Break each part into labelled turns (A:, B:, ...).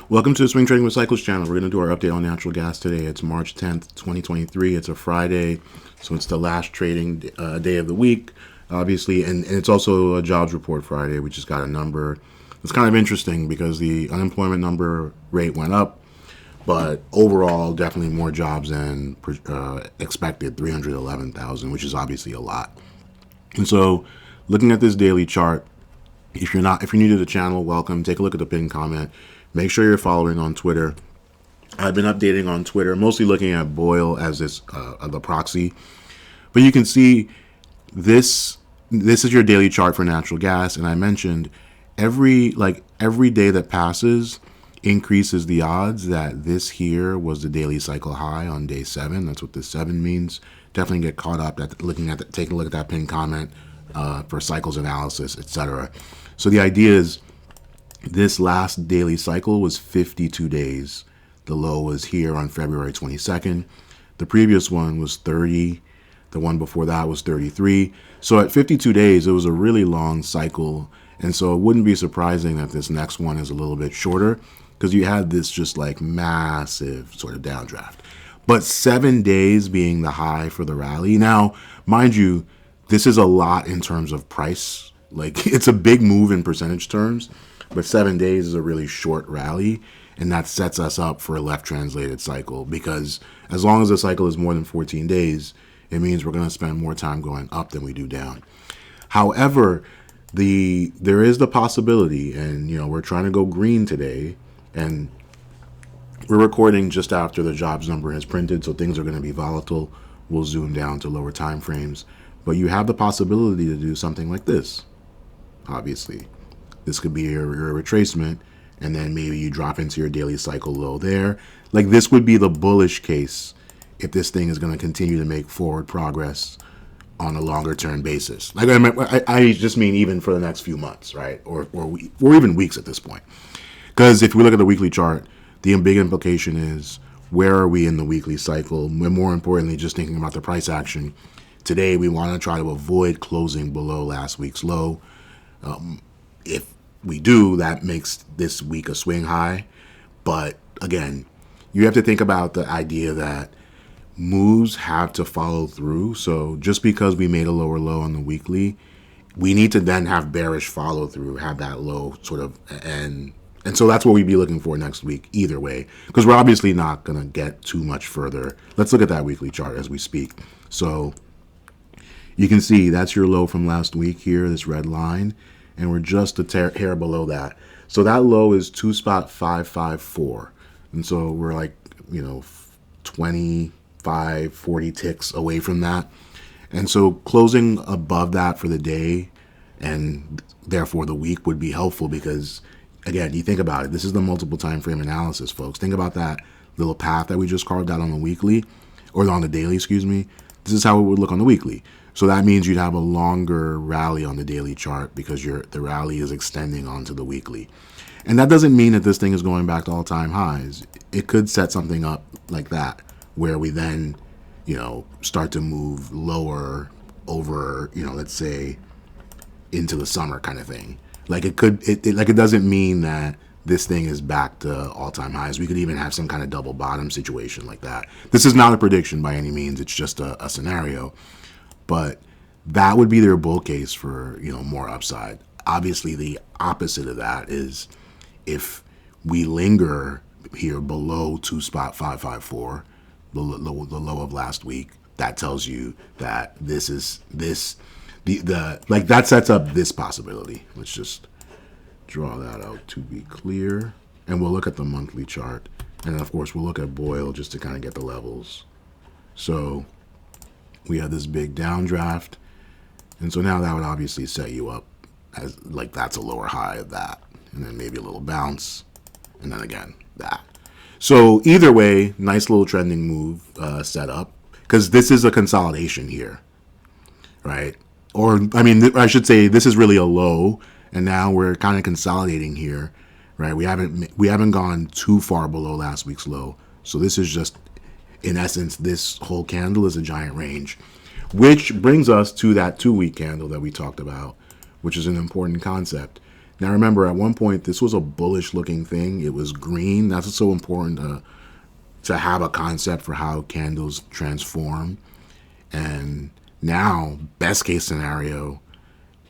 A: Welcome to the Swing Trading with Cycles channel. We're going to do our update on natural gas today. It's March 10th, 2023. It's a Friday, so it's the last trading day of the week, obviously. And it's also a jobs report Friday. We just got a number. It's kind of interesting because the unemployment number rate went up, but overall, definitely more jobs than expected, 311,000, which is obviously a lot. And so, looking at this daily chart, if you're new to the channel, welcome. Take a look at the pinned comment. Make sure you're following on Twitter. I've been updating on Twitter, mostly looking at Boyle as the proxy. But you can see this is your daily chart for natural gas, and I mentioned every day that passes increases the odds that this here was the daily cycle high on day 7. That's what this 7 means. Definitely get caught up at taking a look at that pinned comment for cycles analysis, etc. So the idea is this last daily cycle was 52 days. The low was here on February 22nd. The previous one was 30. The one before that was 33. So at 52 days, it was a really long cycle. And so it wouldn't be surprising that this next one is a little bit shorter because you had this just like massive sort of downdraft. But 7 days being the high for the rally. Now, mind you, this is a lot in terms of price. Like it's a big move in percentage terms. But 7 days is a really short rally, and that sets us up for a left translated cycle because as long as the cycle is more than 14 days, it means we're going to spend more time going up than we do down. However, there is the possibility, and we're trying to go green today, and we're recording just after the jobs number has printed, so things are going to be volatile. We'll zoom down to lower time frames, but you have the possibility to do something like this, obviously. This could be your retracement, and then maybe you drop into your daily cycle low there. Like this would be the bullish case if this thing is going to continue to make forward progress on a longer term basis. Like I just mean even for the next few months, right? Or even weeks at this point. Because if we look at the weekly chart, the big implication is where are we in the weekly cycle? And more importantly, just thinking about the price action. Today, we want to try to avoid closing below last week's low. If we do, that makes this week a swing high. But again, you have to think about the idea that moves have to follow through. So just because we made a lower low on the weekly, we need to then have bearish follow through, have that low sort of, and so that's what we'd be looking for next week either way, because we're obviously not going to get too much further. Let's look at that weekly chart as we speak. So you can see that's your low from last week here, this red line. And we're just a hair below that. So that low is 2.554. And so we're like, 25, 40 ticks away from that. And so closing above that for the day and therefore the week would be helpful because, again, you think about it. This is the multiple time frame analysis, folks. Think about that little path that we just carved out on the weekly, or on the daily, excuse me. This is how it would look on the weekly. So that means you'd have a longer rally on the daily chart because the rally is extending onto the weekly. And that doesn't mean that this thing is going back to all-time highs. It could set something up like that where we then, start to move lower over, let's say into the summer kind of thing. Like it doesn't mean that this thing is back to all-time highs. We could even have some kind of double bottom situation like that. This is not a prediction by any means. It's just a scenario. But that would be their bull case for, more upside. Obviously, the opposite of that is if we linger here below 2.554, the low of last week, that tells you that that sets up this possibility. Let's just draw that out to be clear. And we'll look at the monthly chart. And then, of course, we'll look at Boyle just to kind of get the levels. So we have this big downdraft, and so now that would obviously set you up as like that's a lower high of that, and then maybe a little bounce, and then again that. So either way, nice little trending move set up because this is a consolidation here, right? Or I mean, I should say this is really a low, and now we're kind of consolidating here, right? We haven't gone too far below last week's low, so this is just, in essence, this whole candle is a giant range, which brings us to that 2-week candle that we talked about, which is an important concept. Now remember, at one point this was a bullish looking thing. It was green. That's what's so important to have a concept for how candles transform. And now, best case scenario,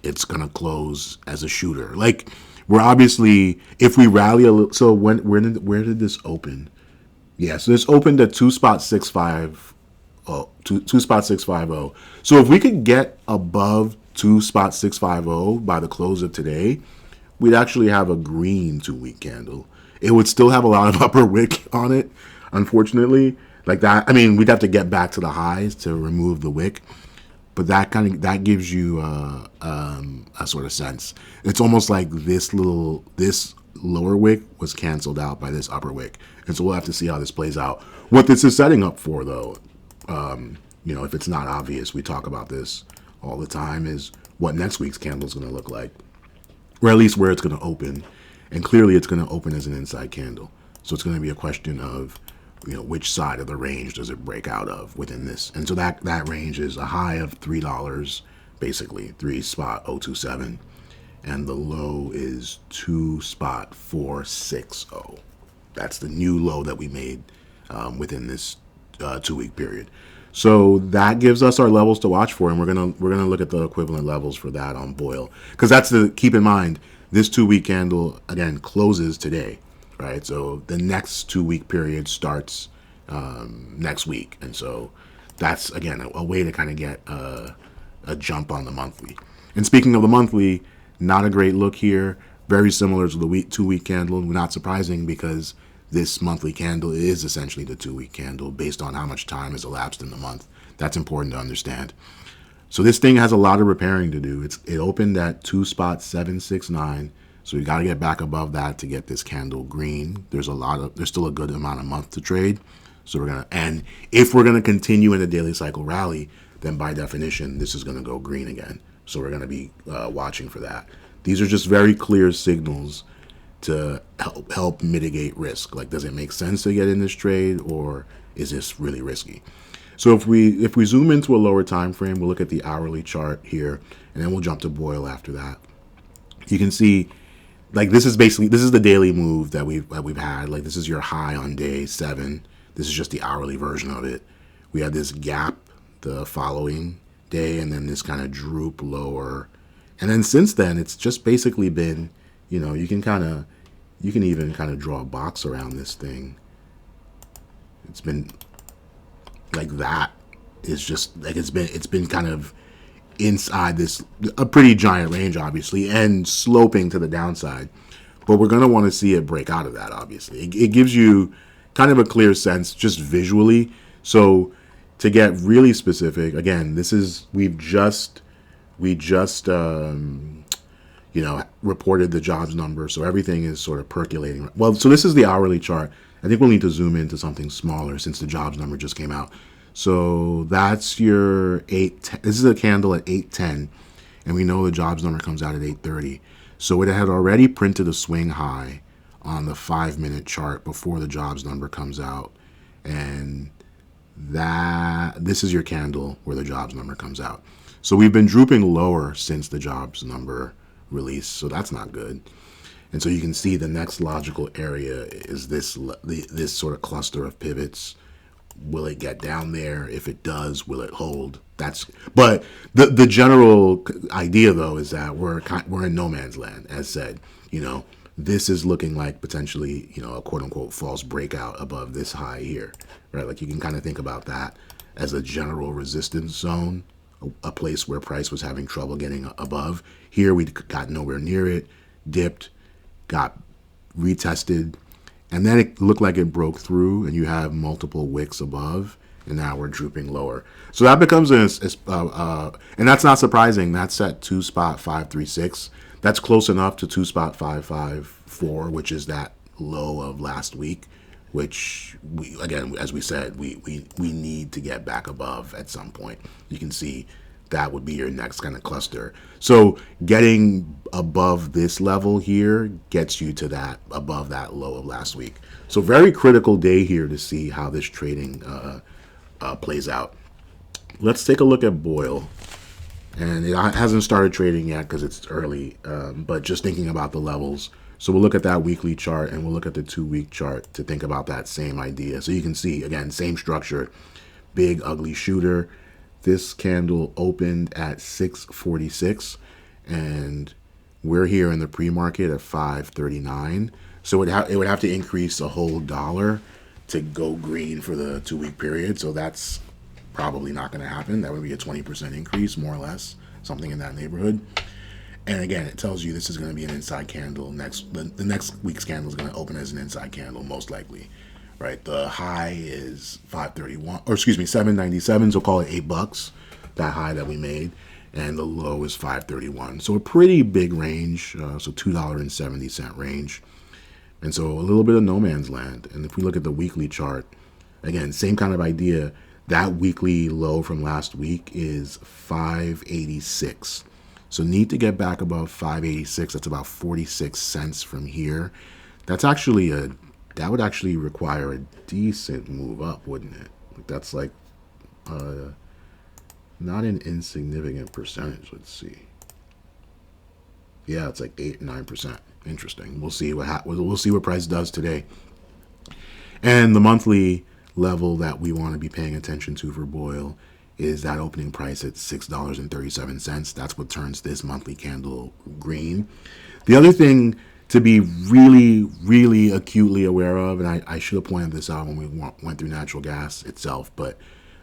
A: it's gonna close as a shooter. Like, we're obviously, if we rally a little. So where did this open? Yeah, so this opened at 2.650. Two spot 650. So if we could get above 2.650 by the close of today, we'd actually have a green 2 week candle. It would still have a lot of upper wick on it, unfortunately. Like that, I mean, we'd have to get back to the highs to remove the wick, but that gives you a sort of sense. It's almost like this lower wick was canceled out by this upper wick, and so we'll have to see how this plays out. What this is setting up for, though, if it's not obvious, we talk about this all the time, is what next week's candle is going to look like, or at least where it's going to open. And clearly it's going to open as an inside candle. So it's going to be a question of, which side of the range does it break out of within this. And so that range is a high of $3, basically 3.027. And the low is 2.460. That's the new low that we made within this 2 week period. So that gives us our levels to watch for, and we're gonna look at the equivalent levels for that on Boyle, because keep in mind, this 2 week candle again closes today, right? So the next 2 week period starts next week, and so that's again a way to kind of get a jump on the monthly. And speaking of the monthly, not a great look here. Very similar to the 2 week candle. Not surprising, because this monthly candle is essentially the 2 week candle based on how much time has elapsed in the month. That's important to understand. So this thing has a lot of repairing to do. It opened at 2.769, so we got to get back above that to get this candle green. There's still a good amount of month to trade. So and if we're gonna continue in the daily cycle rally, then by definition this is gonna go green again. So we're gonna be watching for that. These are just very clear signals to help mitigate risk. Like, does it make sense to get in this trade, or is this really risky? So if we zoom into a lower time frame, we'll look at the hourly chart here, and then we'll jump to Boyle after that. You can see, like, this is the daily move that we've had. Like, this is your high on day 7. This is just the hourly version of it. We had this gap the following day, and then this kind of droop lower, and then since then it's just basically been, you can even kind of draw a box around this thing. It's been like that. It's just like it's been kind of inside a pretty giant range, obviously, and sloping to the downside. But we're going to want to see it break out of that, obviously. It gives you kind of a clear sense just visually. So to get really specific, again, we just reported the jobs number, so everything is sort of percolating. Well, so this is the hourly chart. I think we'll need to zoom into something smaller since the jobs number just came out. So that's your 8. This is a candle at 8:10, and we know the jobs number comes out at 8:30. So it had already printed a swing high on the 5-minute chart before the jobs number comes out, and this is your candle where the jobs number comes out. So we've been drooping lower since the jobs number release, so that's not good. And so you can see the next logical area is this sort of cluster of pivots. Will it get down there? If it does, will it hold? But the general idea, though, is that we're in no man's land. As said, this is looking like potentially, a quote unquote false breakout above this high here, right? Like, you can kind of think about that as a general resistance zone, a place where price was having trouble getting above. Here we got nowhere near it, dipped, got retested, and then it looked like it broke through, and you have multiple wicks above, and now we're drooping lower. So that becomes and that's not surprising. That's at 2.536. That's close enough to 2.554, which is that low of last week, which again, as we said, we need to get back above at some point. You can see that would be your next kind of cluster. So getting above this level here gets you to that, above that low of last week. So very critical day here to see how this trading plays out. Let's take a look at Boyle. And it hasn't started trading yet because it's early, but just thinking about the levels. So we'll look at that weekly chart and we'll look at the 2-week chart to think about that same idea. So you can see, again, same structure, big ugly shooter. This candle opened at 646 and we're here in the pre-market at 539. So it would have to increase a whole dollar to go green for the 2-week period. So that's probably not going to happen. That would be a 20% increase, more or less, something in that neighborhood. And again, it tells you this is going to be an inside candle. The next week's candle is going to open as an inside candle, most likely, right? The high is 531, or excuse me, 797. So call it $8. That high that we made, and the low is 531. So a pretty big range. So $2.70 range, and so a little bit of no man's land. And if we look at the weekly chart, again, same kind of idea. That weekly low from last week is 586. So need to get back above 586. That's about 46 cents from here. That would actually require a decent move up, wouldn't it? That's like not an insignificant percentage. Let's see. Yeah, it's like 8-9%. Interesting. We'll see what price does today. And the monthly level that we want to be paying attention to for Boyle is that opening price at $6.37. That's what turns this monthly candle green. The other thing to be really, really acutely aware of, and I should have pointed this out when we went through natural gas itself, but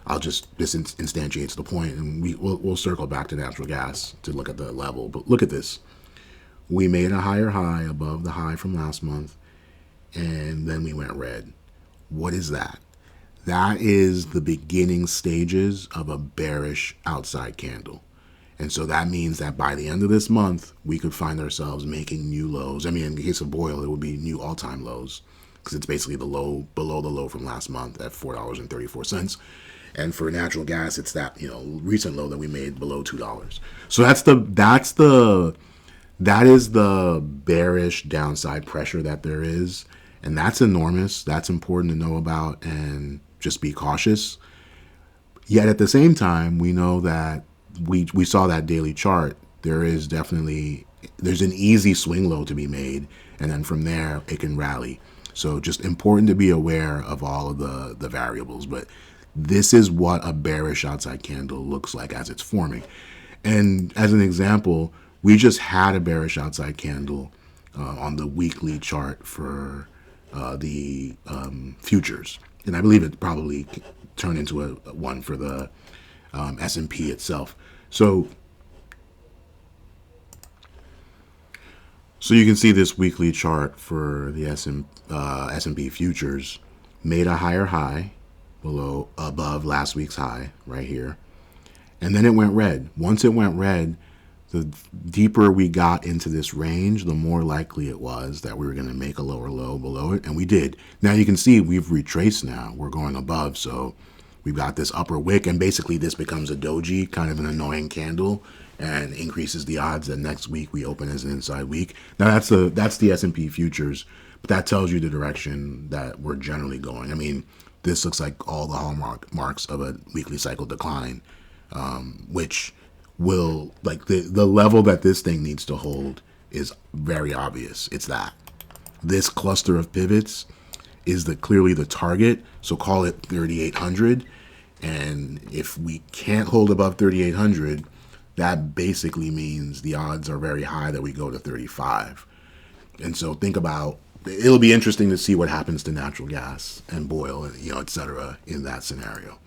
A: this instantiates the point, and we'll circle back to natural gas to look at the level. But look at this. We made a higher high above the high from last month, and then we went red. What is that? That is the beginning stages of a bearish outside candle. And so that means that by the end of this month, we could find ourselves making new lows. I mean, in the case of Boyle, it would be new all-time lows because it's basically the low below the low from last month at $4.34. And for natural gas, it's that, recent low that we made below $2. So that is the bearish downside pressure that there is. And that's enormous. That's important to know about and just be cautious. Yet at the same time, we know that we saw that daily chart. There's an easy swing low to be made. And then from there, it can rally. So just important to be aware of all of the variables. But this is what a bearish outside candle looks like as it's forming. And as an example, we just had a bearish outside candle on the weekly chart for the futures. And I believe it probably turned into a one for the S&P itself. So you can see this weekly chart for the S&P futures made a higher high above last week's high right here. And then it went red. Once it went red, the deeper we got into this range, the more likely it was that we were going to make a lower low below it. And we did. Now you can see we've retraced now. We're going above. So we've got this upper wick. And basically this becomes a doji, kind of an annoying candle, and increases the odds that next week we open as an inside week. Now that's the S&P futures. But that tells you the direction that we're generally going. I mean, this looks like all the hallmarks of a weekly cycle decline, which will, like, the level that this thing needs to hold is very obvious. It's that this cluster of pivots is clearly the target. So call it 3,800. And if we can't hold above 3,800, that basically means the odds are very high that we go to 35. And so think about, it'll be interesting to see what happens to natural gas and Boyle, et cetera, in that scenario.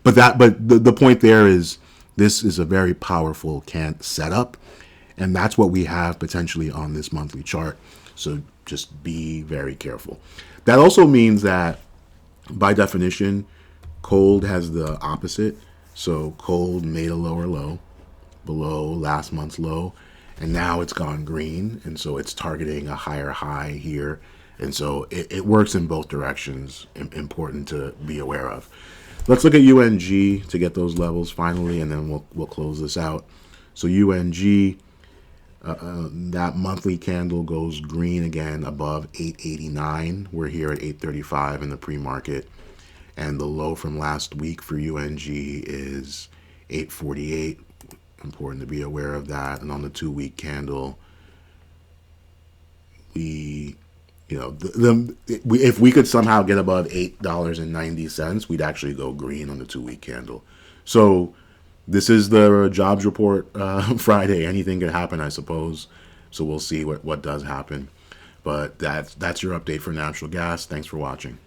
A: But the point there is, this is a very powerful setup, and that's what we have potentially on this monthly chart. So just be very careful. That also means that, by definition, cold has the opposite. So cold made a lower low below last month's low, and now it's gone green, and so it's targeting a higher high here. And so it works in both directions, important to be aware of. Let's look at UNG to get those levels finally, and then we'll close this out. So UNG, that monthly candle goes green again above 889. We're here at 835 in the pre-market. And the low from last week for UNG is 848. Important to be aware of that. And on the 2 week candle, we, if we could somehow get above $8.90, we'd actually go green on the 2 week candle. So this is the jobs report Friday. Anything could happen, I suppose. So we'll see what does happen. But that's your update for natural gas. Thanks for watching.